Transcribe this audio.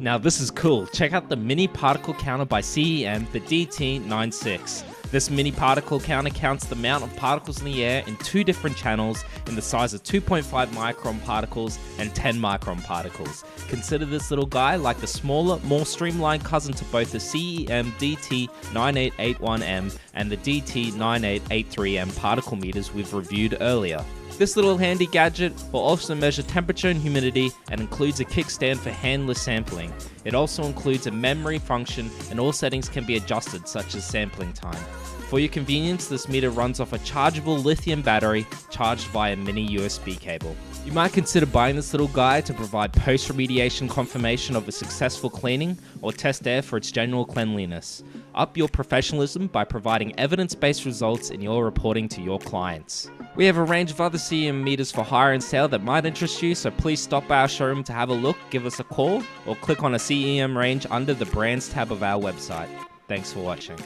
Now this is cool. Check out the mini particle counter by CEM, the DT-96. This mini particle counter counts the amount of particles in the air in two different channels in the size of 2.5 micron particles and 10 micron particles. Consider this little guy like the smaller, more streamlined cousin to both the CEM DT-9881M and the DT-9883M particle meters we've reviewed earlier. This little handy gadget will also measure temperature and humidity and includes a kickstand for handless sampling. It also includes a memory function and all settings can be adjusted, such as sampling time. For your convenience, this meter runs off a chargeable lithium battery charged via mini USB cable. You might consider buying this little guy to provide post-remediation confirmation of a successful cleaning or test air for its general cleanliness. Up your professionalism by providing evidence-based results in your reporting to your clients. We have a range of other CEM meters for hire and sale that might interest you, so please stop by our showroom to have a look, give us a call, or click on a CEM range under the brands tab of our website. Thanks for watching.